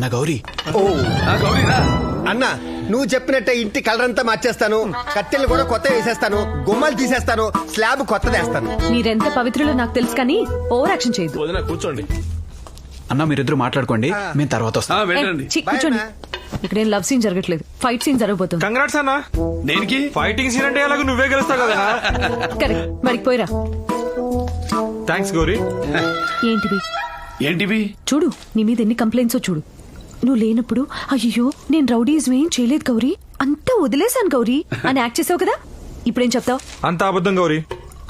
నా గౌరీ అన్న నువ్వు చెప్పినట్టే ఇంటి కలర్ అంతా మార్చేస్తాను, కట్టెలు కూడా కొత్త వేసేస్తాను, గుమ్మాలు తీసేస్తాను, స్లాబ్ కొత్తదేస్తాను. మీరెంత పవిత్రులో నాకు తెలుసు కానీ ఓవర్ యాక్షన్ చేయదు. వదినా కూర్చోండి. అన్న మీరిద్దరు మాట్లాడుకోండి, మేము తర్వాత వస్తాం. వెళ్ళండి. కూర్చోండి. ఇక్కడ ఏం లవ్ సీన్ జరగట్లేదు, ఫైట్ సీన్ జరగబోతుంది. కంగ్రాట్స్ అన్న. దేనికి? ఫైటింగ్ సీన్ అంటే ఎలాగో నువ్వే గెలుస్తావు కదా. కరెక్ట్, మరికి పోయిరా. థ్యాంక్స్ గౌరీ. ఏంటివి చూడు, నీ మీద ఎన్ని కంప్లైంట్స్ చూడు. నువ్వు లేనప్పుడు అయ్యో నేను రౌడీజం ఏం చేయలేదు గౌరీ, అంతా వదిలేశాను గౌరీ అని యాక్ట్ చేసావు కదా. ఇప్పుడేం చెప్తావు? అంత అబద్ధం గౌరీ,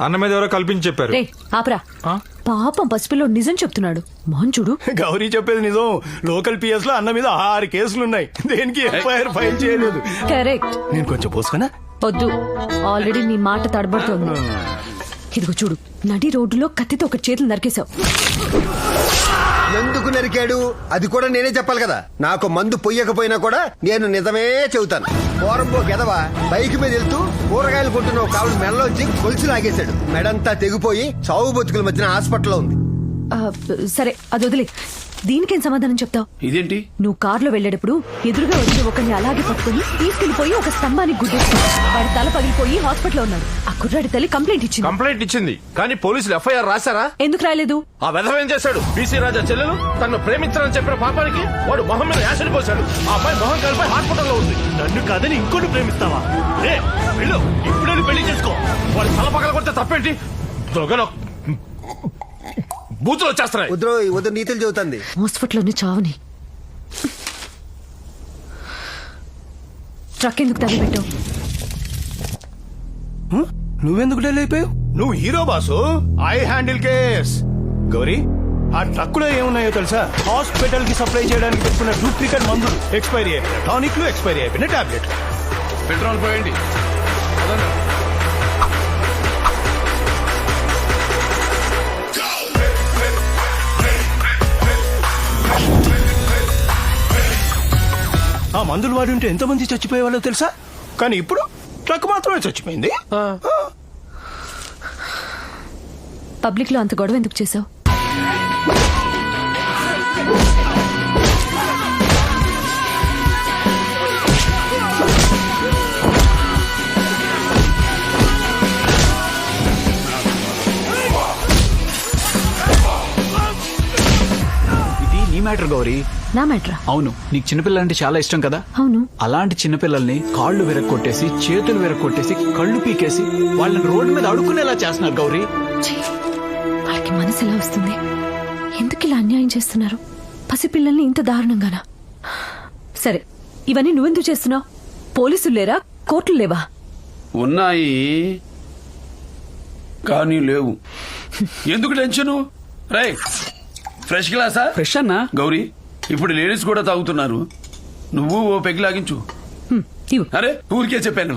అన్న మీద ఎవరో కల్పించి చెప్పారు. రే ఆపరా, పాపం పసిపిల్లో నిజం చెప్తున్నాడు. మోహన్ చూడు. గౌరీ చెప్పేది నిజం. లోకల్ పిఎస్ లో అన్న మీద 6 కేసులున్నాయి, దేనికి ఎఫ్ఐఆర్ ఫైల్ చేయలేదు. కరెక్ట్. నేను కొంచెం పోసుకున్నా. వద్దు, ఆల్రెడీ నీ మాట తడబడుతోంది. ఇదిగో చూడు, నడి రోడ్డులో కత్తితో ఒక చేతులు నరికేశావు. ఎందుకు నరికాడు అది కూడా నేనే చెప్పాలి కదా. నాకు మందు పొయ్యకపోయినా కూడా నేను నిజమే చెబుతాను. పోరంబో గెదవా బైక్ మీద వెళ్తూ కూరగాయలు కొంటున్న ఒక ఆవిడ మెడలోంచి గొలుసు లాగేశాడు. మెడంతా తెగిపోయి చావు బతుకుల మధ్యన హాస్పిటల్లో ఉంది. సరే అది వదిలే, దీనికేం సమాధానం చెప్తావు? ఇదేంటి? నువ్వు కారులో వెళ్లేటప్పుడు ఎదురుగా వచ్చి ఒకరిని అలాగే పట్టుకుని తీసుకెళ్లిపోయి ఒక స్తంభానికి గుద్దేస్తావు. వాడి తల పగిలిపోయి హాస్పిటల్లో ఉన్నాడు. ఆ కుర్రాడి తల్లి కంప్లైంట్ ఇచ్చింది కానీ పోలీసులు ఎఫ్ఐఆర్ రాశారా? ఎందుకు రాలేదు? ఆ వెధవ ఏం చేశాడు? బీసీ రాజా చెల్లెలు తను ప్రేమించాలని చెప్పిన పాపానికి వాడు మొహం మీద యాసిడ్ పోశాడు. ఆ అబ్బాయి మొహం కలిపి హాస్పిటల్లో ఉంది. నన్ను కాదని ఇంకోటి ప్రేమిస్తావా? వెళ్ళు, ఇప్పుడే పెళ్లి చేసుకో. వాడు తల పగల కొడితే తప్పేంటి? దొంగలో బూతులు వచ్చేస్తున్నాయి. వద్దు నీతులు చెబుతుంది. హాస్పిటల్లోనే చావుని. ట్రక్ ఎందుకు తగలబెట్టావు? నువ్వెందుకు డెల్ అయిపోయావు? నువ్వు hero boss, I handle case. Gauri, ఆ ట్రక్కులో ఏమున్నాయో తెలుసా? హాస్పిటల్ కి సప్లై చేయడానికి పెట్టుకున్న డూప్లికేట్ మందులు, ఎక్స్పైరీ అయిపోయిన టానిక్లు, ఎక్స్పైరీ అయిపోయిన టాబ్లెట్. పెట్రోల్ పోయండి. ఆ మందులు వాడి ఉంటే ఎంతమంది చచ్చిపోయేవాళ్ళో తెలుసా? కానీ ఇప్పుడు ట్రక్ మాత్రమే చచ్చిపోయింది. పబ్లిక్ లో అంత గొడవ ఎందుకు చేసావు? ఇది నీ మ్యాటర్ గౌరీ. నా మ్యాటరా? అవును, నీకు చిన్నపిల్లలు అంటే చాలా ఇష్టం కదా. అవును. అలాంటి చిన్నపిల్లల్ని కాళ్ళు విరక్కొట్టేసి, చేతులు విరక్కొట్టేసి, కళ్ళు పీకేసి వాళ్ళని రోడ్డు మీద అడుక్కునేలా చేస్తున్నారు గౌరీ. వాళ్ళకి మనసు ఎలా వస్తుంది? ఎందుకు ఇలా అన్యాయం చేస్తున్నారు? పసిపిల్లల్ని ఇంత దారుణంగానా? సరే, ఇవన్నీ నువ్వెందుకు చేస్తున్నావు? పోలీసులు లేరా? కోర్టులు లేవా? ఉన్నాయి కానీ లేవు. ఎందుకు టెన్షన్? రైట్, ఫ్రెష్ గ్లాసా? ఫ్రెష్ అన్నా. గౌరీ, ఇప్పుడు లేడీస్ కూడా తాగుతున్నారు, నువ్వు ఓ పెగ్ లాగించు. ఇవ్వు. అరే ఊరికే చెప్పాను.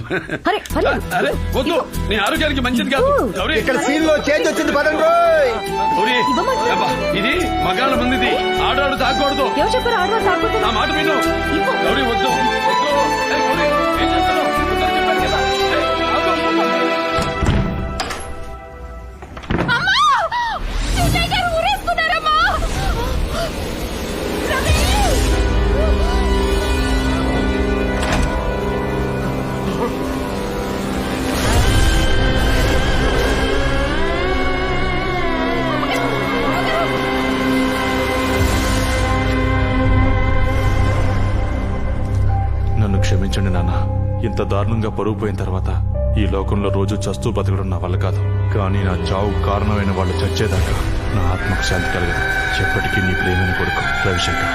అరే, పర్లేదు. అరే వద్దు, నీ ఆరోగ్యానికి మంచిది కాదు. గౌరీ, ఇక్కడ సీన్ లో చేంజ్ వచ్చింది పదండి రోయ్. గౌరీ, ఇవ్వమంటే. అబ్బా, ఇది మగాళ్ళ మందిది, ఆడవాళ్ళు తాగకూడదు. ఎవరు చెప్పారు ఆడవాళ్ళు తాగకూడదు? నా మాట విను. ఇవ్వు. గౌరీ వద్దు వద్దు. ఏయ్, గౌరీ, ఏం చేస్తున్నావు? వద్దని చెప్పాను కదా. ఏయ్, ఆగు. నన్ను క్షమించండి నాన్న. ఇంత దారుణంగా పరుగు పోయిన తర్వాత ఈ లోకంలో రోజు చస్తూ బతకడం నా వల్ల కాదు. కానీ నా చావు కారణమైన వాళ్ళు చచ్చేదాకా నా ఆత్మకు శాంతి కలగదు. ఎప్పటికీ నీ ప్రేమని కొడుకు రవిశంకర్.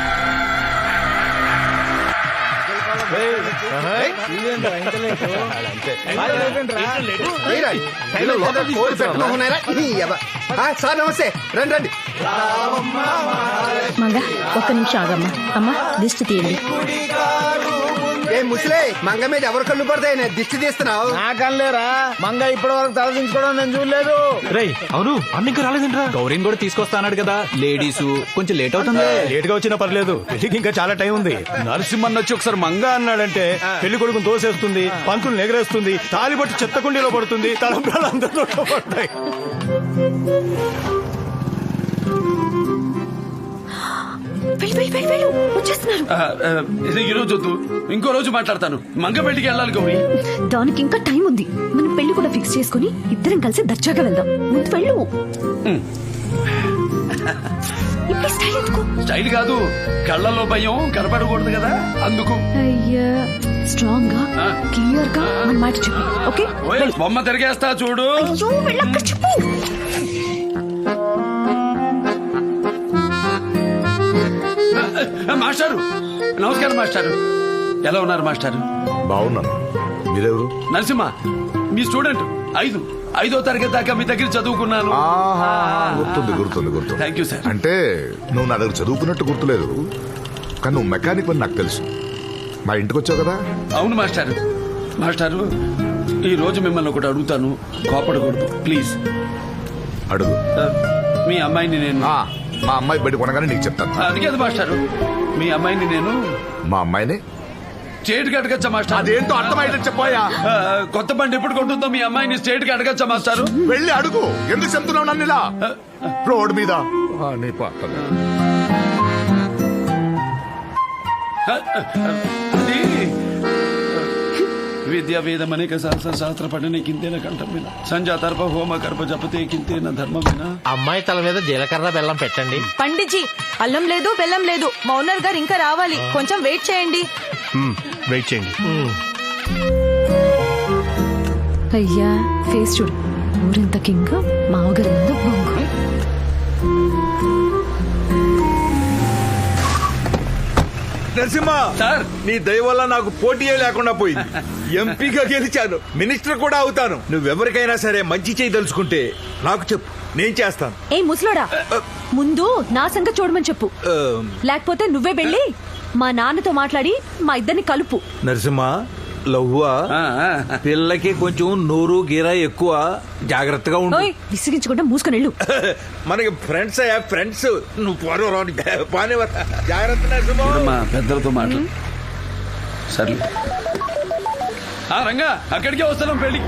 సార్ నమస్తే, రండి రండి. మంగ, ఒక్క నిమిషం ఆగమ్మా. అమ్మా, దిష్టి తీయండి. ఏ ముసలే, మంగ మీద ఎవరు కళ్ళు పడతాయి? దిష్టి తీస్తున్నావు? నా కనలేరా? మంగ ఇప్పటి వరకు తలదించుకోవడం నేను చూడలేదు. రేయ్, అవును, అన్న ఇంకా రాలేదంట్రా. గౌరీని కూడా తీసుకొస్తాడు కదా. లేడీస్ కొంచెం లేట్ అవుతుంది. లేట్ గా వచ్చినా పర్లేదు, పెళ్లికి ఇంకా చాలా టైం ఉంది. నరసింహన్ వచ్చి ఒకసారి మంగ అన్నాడంటే పెళ్లి కొడుకుని తోసేస్తుంది, పంతులు ఎగరేస్తుంది, తాలి పట్టి చెత్త కుండీలో పడుతుంది, తలంబ్రాలు అందరితో పడతాయి. వెళ్ళి వెళ్ళు వచ్చేస్తున్నారు. ఇది ఈ రోజు వద్దు, ఇంకో రోజు మాట్లాడతాను. మంగపెట్టికి వెళ్ళాలి గౌరీ. దానికి ఇంకా టైం ఉంది. మనం పెళ్లి కూడా ఫిక్స్ చేసుకుని ఇద్దరం కలిసి దర్జాగా వెళ్దాం. ముందు వెళ్ళు. ఇప్పుడు స్టైల్ ఎందుకు? స్టైల్ కాదు, కళ్ళల్లో భయం కనపడకూడదు కదా, అందుకు. అయ్యా స్ట్రాంగ్ గా క్లియర్ గా మన మాట చెప్పు. ఓకే ఓయ్, బొమ్మ తిరిగేస్తా చూడు. అయ్యో వెళ్ళక్క చెప్పు. మాస్టారు నమస్కారం. మాస్టారు ఎలా ఉన్నారు? మాస్టారు బాగున్నాను. మీరెవరు? నరసింహ, మీ స్టూడెంట్. ఐదో తరగతి దాకా మీ దగ్గర చదువుకున్నాను. గుర్తుంది. Thank you sir. అంటే నువ్వు నా దగ్గర చదువుకున్నట్టు గుర్తులేదు, కానీ నువ్వు మెకానిక్ అని నాకు తెలుసు. మా ఇంటికి వచ్చావు కదా. అవును మాస్టారు. మాస్టారు, ఈ రోజు మిమ్మల్ని ఒకటి అడుగుతాను, కోపడకూడదు ప్లీజ్. అడుగు. మీ అమ్మాయిని నేను మా అమ్మాయి బయట కొనగానే నీకు చెప్తాను. అది కాదు మాస్టారు, మీ అమ్మాయిని నేను మా అమ్మాయిని స్టేట్ కి అడగచ్చా మాస్టర్? అదేంటో అర్థమైతే చెప్పాయా. కొత్త బండి ఎప్పుడు కొంటుందో మీ అమ్మాయిని స్టేట్ కి అడగచ్చా మాస్టారు? వెళ్ళి అడుగు. ఎందుకు చెప్తున్నావు నన్ను ఇలా రోడ్ మీద? నీ పక్కన. అది విద్యా వేదం అనేక శాస్త్ర పఠనే కింతేన కంఠం మీద సంజాతర్ప హోమ కర్ప జపతే కింతేన ధర్మమేన. అమ్మాయి తల మీద జీలకర్ర బెల్లం పెట్టండి. పండిజీ, అల్లం లేదు బెల్లం లేదు. మౌనర్ గారు ఇంకా రావాలి, కొంచెం వెయిట్ చేయండి. వెయిట్ చేయండి. అయ్యా ఫేస్ చూడు, ఊరింత కింగ్, మావగారి ముందు బొంగు. నరసింహ సార్, నీ దయ వల్ల నాకు పోటీయే లేకుండా పోయింది. ఎంపీగా గెలిచాను, మినిస్టర్ కూడా అవుతాను. నువ్వెవరికైనా సరే మంచి చేయదలుచుకుంటే నాకు చెప్పు, నేను చేస్తాను. ఏ ముసలోడా, ముందు నా సంగతి చూడమని చెప్పు, లేకపోతే నువ్వే వెళ్ళి మా నాన్నతో మాట్లాడి మా ఇద్దరిని కలుపు. నరసింహ, లవ్వా పిల్లకి కొంచెం నోరు గీరా ఎక్కువ, జాగ్రత్తగా ఉండు. ఓయ్ విసిగించకుండా మూసుకొని వెళ్ళు. మనకి ఫ్రెండ్స్ అయ్యా, ఫ్రెండ్స్. నువ్వు పానే జాగ్రత్త నరసింహ. మా పెద్దలతో మాట్లాడు. సర్లే రంగా, అక్కడికే వస్తున్నాం పెళ్లి.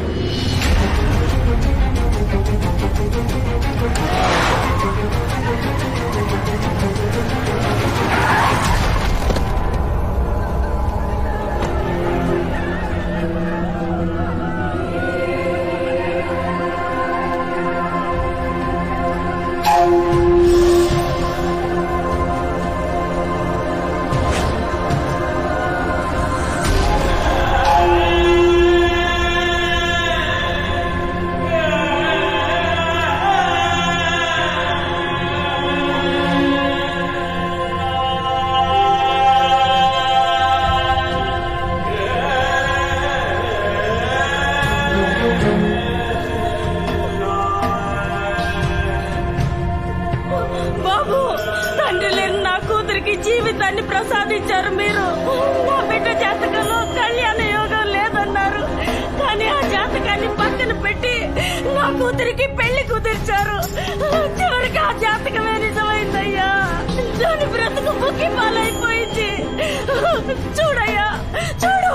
బాబు, తండ్రి లేని నా కూతురికి జీవితాన్ని ప్రసాదించారు మీరు. నా బిడ్డ జాతకంలో కళ్యాణ యోగం లేదన్నారు, కానీ ఆ జాతకాన్ని పక్కన పెట్టి నా కూతురికి పెళ్లి కుదిర్చారు. చివరికి ఆ జాతకమే నిజమైందయ్యా. దాని బ్రతుకు ముక్కి పాలైపోయింది. చూడయ్యా చూడు,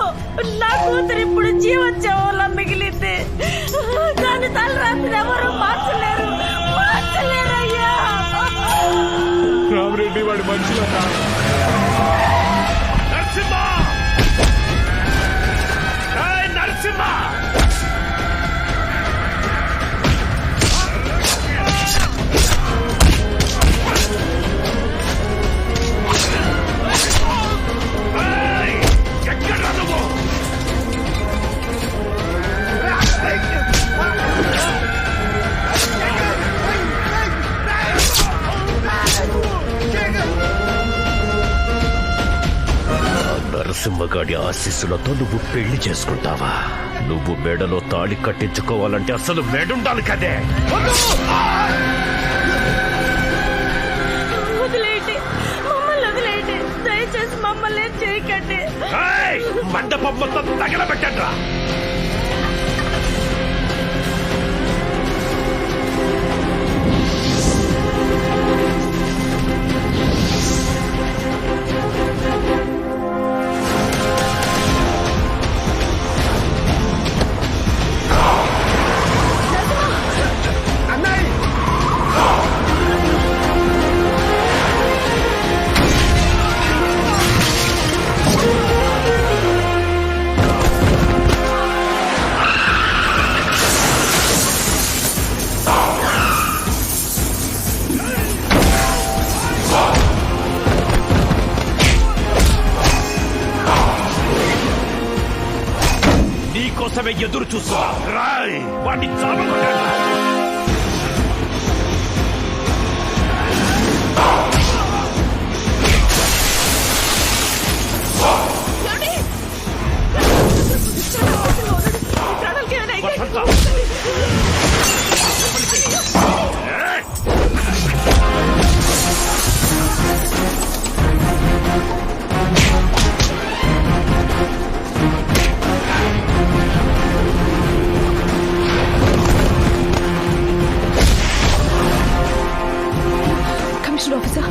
నా కూతురు ఇప్పుడు జీవోత్సవంలా మిగిలింది. దాని తలరాత్రి ఎవరు మార్చలేరు, మార్చలేరయ్యా. రామరెడ్డి వాడి మనుషులు నరసింహ. నరసింహగాడి ఆశీస్సులతో నువ్వు పెళ్లి చేసుకుంటావా? నువ్వు మెడలో తాళి కట్టించుకోవాలంటే అసలు మెడుండాలి కదే. వదిలేయండి, మమ్మల్ని వదిలేయండి, దయచేసి మమ్మల్ని ఏం చేయకండి. మండపం మొత్తం తగలబెట్టండ్రా. కోసమే ఎదురు చూస్తున్నా. రాయ్ వాడిని చావగొట్టండి. కమిషనర్ ఆఫీసర్,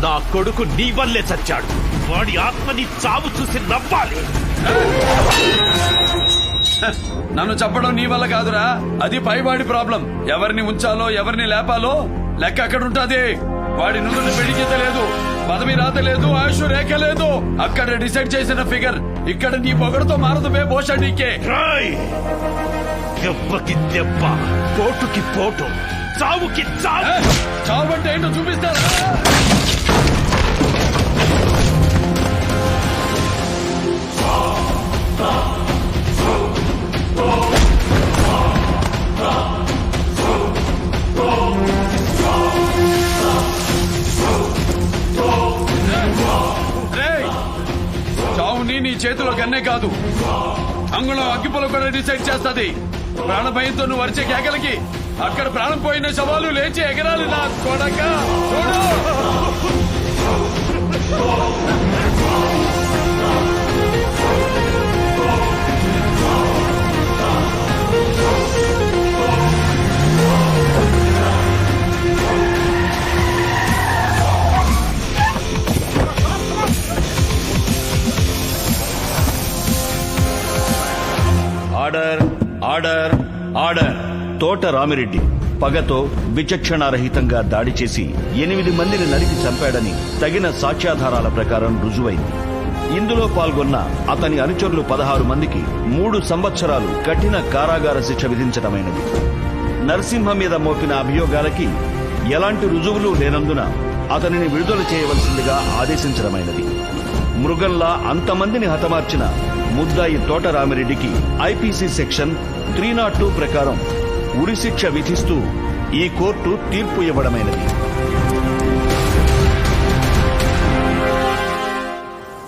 నా కొడుకు నీ వల్లే చచ్చాడు. వాడి ఆత్మని చావు చూసి నవ్వాలి. నన్ను చెప్పడం నీ వల్ల కాదురా, అది పైవాడి ప్రాబ్లం. ఎవరిని ఉంచాలో ఎవరిని లేపాలో లెక్క అక్కడ ఉంటాది. వాడి నుండి పెళ్లిగీత లేదు, పదవి రాత లేదు, ఆయుష్ రేఖ లేదు. అక్కడ డిసైడ్ చేసిన ఫిగర్ ఇక్కడ నీ పొగడుతో మారదు బే భోష నీకే. రాయ్ దెబ్బకి దెబ్బ, పోటుకి పోటు, చావుకి చావు. చావంటే ఏంటో చూపిస్తారా? చావుని నీ చేతిలో గన్నే కాదు, అంగుళం అగ్గిపుల కూడా డిసైడ్ చేస్తుంది. ప్రాణభయంతో నువ్వు వరిచే కేకలకి అక్కడ ప్రాణం పోయిన శవాలు లేచి ఎగరాలి నా కొడక. చూడు ఆర్డర్ ఆర్డర్ ఆర్డర్. తోట రామిరెడ్డి పగతో విచక్షణారహితంగా దాడి చేసి 8 మందిని నరికి చంపాడని తగిన సాక్ష్యాధారాల ప్రకారం రుజువైంది. ఇందులో పాల్గొన్న అతని అనుచరులు 16 మందికి 3 సంవత్సరాలు కఠిన కారాగార శిక్ష విధించడమైనది. నరసింహ మీద మోపిన అభియోగాలకి ఎలాంటి రుజువులు లేనందున అతనిని విడుదల చేయవలసిందిగా ఆదేశించడమైనది. మృగంలా అంతమందిని హతమార్చిన ముద్దాయి తోట రామిరెడ్డికి ఐపీసీ సెక్షన్ 302 ప్రకారం ఉరిశిక్ష విధిస్తూ ఈ కోర్టు తీర్పు ఇవ్వడమైనది.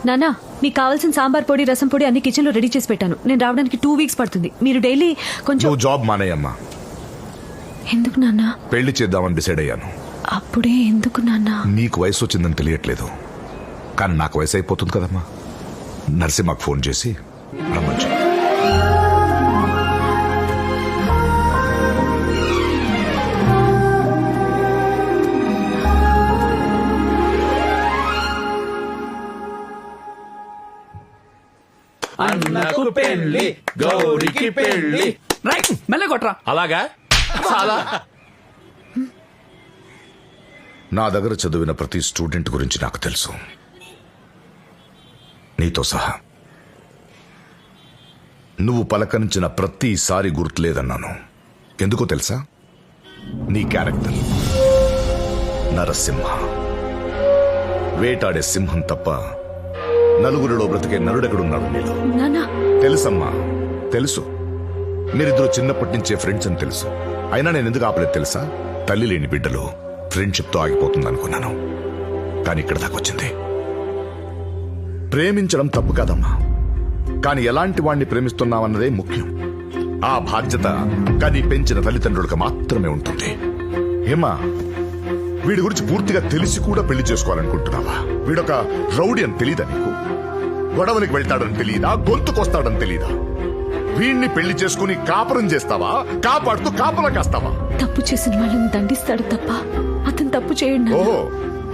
నానా, మీకు కావాల్సిన సాంబార్ పొడి, రసం పొడి అన్ని కిచెన్ లో రెడీ చేసి పెట్టాను. నేను రావడానికి 2 వీక్స్ పడుతుంది. మీరు డైలీ కొంచెం. నువ్వు జాబ్ మానేయమ్మా. ఎందుకు నాన్నా? పెళ్లి చేద్దామని డిసైడ్ అయ్యాను. అప్పుడే ఎందుకు నాన్నా? నీకు వయసు వచ్చిందని తెలియట్లేదు, కానీ నాకు వయసు అయిపోతుంది కదమ్మా. నరసింహకు ఫోన్ చేసి రమ్మని చెప్పు. అన్నకు పెళ్లి, గౌరికి పెళ్లి. మెల్ల కొట్రా. అలాగా చాలా. నా దగ్గర చదివిన ప్రతి స్టూడెంట్ గురించి నాకు తెలుసు, నీతో సహా. నువ్వు పలకరించిన ప్రతిసారి గుర్తులేదన్నాను. ఎందుకో తెలుసా? నీ క్యారెక్టర్ నరసింహ. వేటాడే సింహం తప్ప నలుగురిలో బ్రతికే నరుడెక్కడున్నాడు నీలో? తెలుసమ్మా, తెలుసు. మీరిద్దరు చిన్నప్పటి నుంచే ఫ్రెండ్స్ అని తెలుసు. అయినా నేను ఎందుకు ఆపలేదు తెలుసా? తల్లి లేని బిడ్డలు ఫ్రెండ్షిప్ తో ఆగిపోతుంది అనుకున్నాను, కానీ ఇక్కడ దాకా వచ్చింది. ప్రేమించడం తప్పు కాదమ్మా, కానీ ఎలాంటి వాణ్ణి ప్రేమిస్తున్నావన్నదే ముఖ్యం. ఆ బాధ్యత కానీ పెంచిన తల్లిదండ్రులకు మాత్రమే ఉంటుంది. ఏమా, వీడి గురించి పూర్తిగా తెలిసి కూడా పెళ్లి చేసుకోవాలనుకుంటున్నావా? వీడొక రౌడీ అని తెలీదా నీకు? గొడవనికి వెళ్తాడని తెలీదా? గొంతుకొస్తాడని తెలీదా? వీణ్ణి పెళ్లి చేసుకుని కాపురం చేస్తావా, కాపాడుతూ కాపలా కాస్తావా? తప్పు చేసిన వాళ్ళని దండిస్తాడు తప్ప అతను తప్పు చేయండి నాన్న. ఓహో,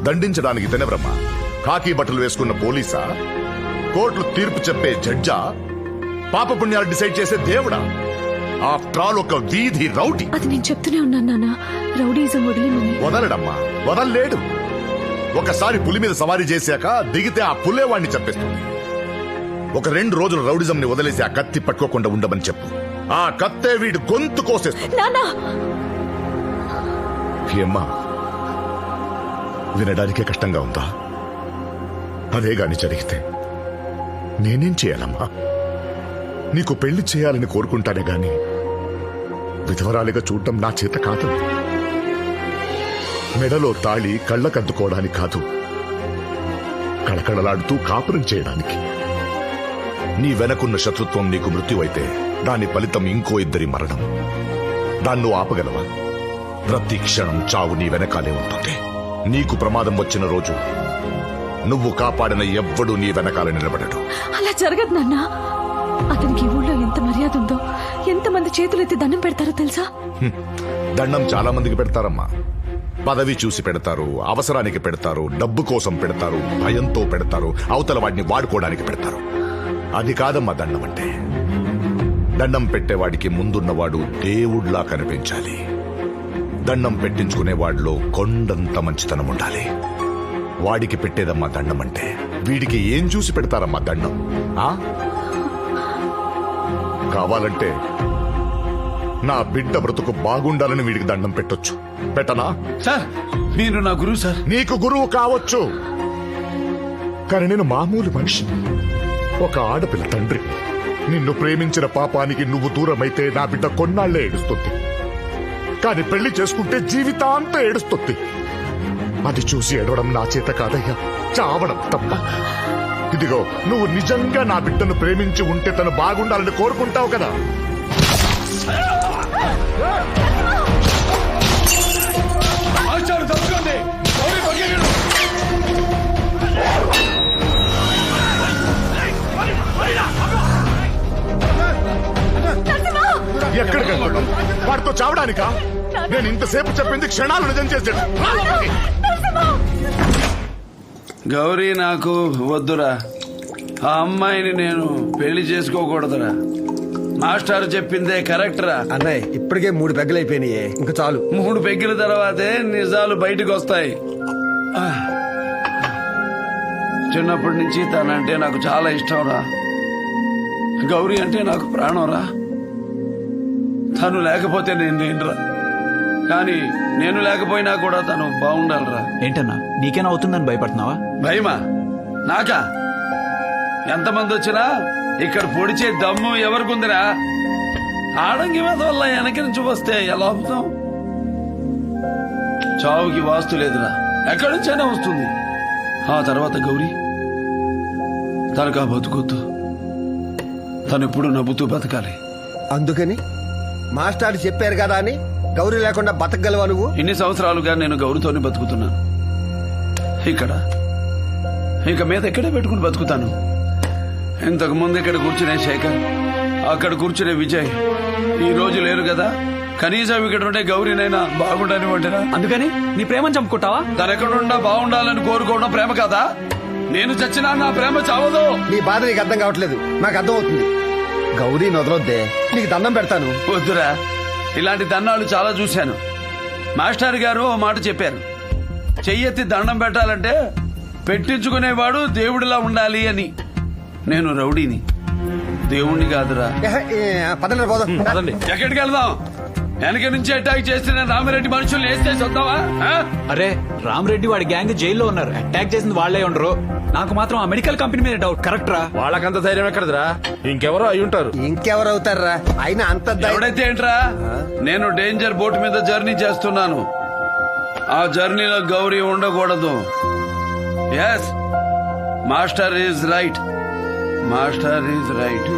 దండించడానికి తినవ్రమ్మా? కాకి బట్టలు వేసుకున్న పోలీసా? కోర్టులు తీర్పు చెప్పే జడ్జా? పాపపుణ్యాలు డిసైడ్ చేసే దేవుడా? ఆఫ్టర్ ఆల్ ఒక వీధి రౌడీ. అది నేను చెప్తూనే ఉన్నాను నాన్న, రౌడీజం వదిలేమని. వదలడమ్మా, వదల్లేడు. ఒకసారి పులి మీద సవారీ చేశాక దిగితే ఆ పులే వాణ్ణి చంపేస్తుంది. ఒక 2 రోజులు రౌడిజం ని వదిలేసి ఆ కత్తి పట్టుకోకుండా ఉండమని చెప్పు. ఆ కత్తే వీడి గొంతు కోసేస్తుంది. నాన్నా ఏమ్మా, వినడానికే కష్టంగా ఉందా? అదే గాని జరిగితే నేనేం చేయాలమ్మా? నీకు పెళ్లి చేయాలని కోరుకుంటానే గాని విధవరాలిగా చూడటం నా చేత కాదు. మెడలో తాళి కళ్ళకద్దుకోవడానికి కాదు, కళకళలాడుతూ కాపురం చేయడానికి. నీ వెనకున్న శత్రుత్వం నీకు మృత్యువైతే దాని ఫలితం ఇంకో 2 మరణం. దాన్ని ఆపగలవా? ప్రతి క్షణం చావు నీ వెనకాలే ఉంటుంది. నీకు ప్రమాదం వచ్చిన రోజు నువ్వు కాపాడిన ఎవ్వడూ నీ వెనకాల నిలబడడు. అలా జరగదు నాన్న. అతనికి ఈ ఊళ్ళో ఎంత మర్యాద ఉందో, ఎంతమంది చేతులెత్తి దండం పెడతారో తెలుసా? దండం చాలా మందికి పెడతారమ్మా. పదవి చూసి పెడతారు, అవసరానికి పెడతారు, డబ్బు కోసం పెడతారు, భయంతో పెడతారు, అవతల వాడిని వాడుకోవడానికి పెడతారు. అది కాదమ్మా దండం అంటే. దండం పెట్టేవాడికి ముందున్నవాడు దేవుళ్లా కనిపించాలి. దండం పెట్టించుకునేవాడిలో కొండంత మంచితనం ఉండాలి. వాడికి పెట్టేదమ్మా దండం అంటే. వీడికి ఏం చూసి పెడతారమ్మా దండం? కావాలంటే నా బిడ్డ బ్రతుకు బాగుండాలని వీడికి దండం పెట్టొచ్చు. పెట్టనా? సార్, మీరు నా గురువు సార్. నీకు గురువు కావచ్చు, కానీ నేను మామూలు మనిషి, ఒక ఆడపిల్ల తండ్రి. నిన్ను ప్రేమించిన పాపానికి నువ్వు దూరమైతే నా బిడ్డ కొన్నాళ్లే ఏడుస్తుంది, కానీ పెళ్లి చేసుకుంటే జీవితాంతం ఏడుస్తుంది. అది చూసి ఏడవడం నా చేత కాదయ్యా, చావడం తప్ప. ఇదిగో, నువ్వు నిజంగా నా బిడ్డను ప్రేమించి ఉంటే తను బాగుండాలని కోరుకుంటావు కదా. ఎక్కడికి వెళ్తున్నావు? వాడితో చావడానికా? నేను ఇంతసేపు చెప్పింది క్షణాలు నిజం చేశాడు. గౌరీ నాకు వద్దురా. ఆ అమ్మాయిని నేను పెళ్లి చేసుకోకూడదురా. మాస్టర్ చెప్పిందే కరెక్ట్ రా. అన్నయ్య, ఇప్పటికే 3 పెగ్గలు అయిపోయినాయి, ఇంకా చాలు. 3 పెగ్గిల తర్వాతే నిజాలు బయటకు వస్తాయి. చిన్నప్పటి నుంచి తనంటే నాకు చాలా ఇష్టం రా. గౌరీ అంటే నాకు ప్రాణం రా. తను లేకపోతే నేనురా. కానీ నేను లేకపోయినా కూడా తను బాగుండాలిరా. ఏంటన్నా, నీకేనా అవుతుందని భయపడుతున్నావా? భయమా? నాకా? ఎంతమంది వచ్చినా ఇక్కడ పొడిచే దమ్ము ఎవరికుందిరా? ఆడంగి మీద వల్ల వెనక నుంచి వస్తే ఎలా అవుతాం? చావుకి వాస్తు లేదురా, ఎక్కడి నుంచైనా వస్తుంది. ఆ తర్వాత గౌరీ తనకా బతుకొద్దు, తనెప్పుడు నవ్వుతూ బతకాలి. అందుకని మాస్టర్ చెప్పారు కదా అని గౌరీ లేకుండా బతకగలవా నువ్వు? ఇన్ని సంవత్సరాలుగా నేను గౌరీతోనే బతుకుతున్నాను. ఇక మీద ఎక్కడే పెట్టుకుని బతుకుతాను. ఇంతకు ముందు ఇక్కడ కూర్చునే శేఖర్, అక్కడ కూర్చునే విజయ్ ఈ రోజు లేరు కదా. కనీసం ఇక్కడ ఉండే గౌరీనైనా బాగుండని వంటనా? అందుకని నీ ప్రేమను చంపుకుంటావా? తనెక్కడుండా బాగుండాలని కోరుకోవడం ప్రేమ కాదా? నేను చచ్చినా నా ప్రేమ చావదు. నీ బాధ నీకు అర్థం కావట్లేదు, నాకు అర్థం అవుతుంది. గౌరీని వదలొద్దే, నీకు దండం పెడతాను. వద్దురా, ఇలాంటి దండాలు చాలా చూశాను. మాస్టర్ గారు ఓ మాట చెప్పారు, చెయ్యెత్తి దండం పెట్టాలంటే పెట్టించుకునేవాడు దేవుడిలా ఉండాలి అని. నేను రౌడీని, దేవుణ్ణి కాదురా. పదండి పోదాం. ఎక్కడికి వెళ్దాం? వెనక నుంచి అటాక్ చేసిన రామిరెడ్డి మనుషుల్ని వేసేసి వద్దావా? అరే, రామిరెడ్డి వాడి గ్యాంగ్ జైల్లో ఉన్నారు. అటాక్ చేసింది వాళ్లే ఉండరు. నాకు మాత్రం ఆ మెడికల్ కంపెనీ మీద డౌట్. కరెక్ట్ రా? వాళ్ళకంత ధైర్యం ఎక్కడదిరా? ఇంకెవరో అయి ఉంటారు. ఇంకెవరు అవుతారా? అయినా అంత ఎవడైతే ఏంట్రా? నేను డేంజర్ బోట్ మీద జర్నీ చేస్తున్నాను. ఆ జర్నీలో గౌరీ ఉండకూడదు. Yes, master is right. Master is right.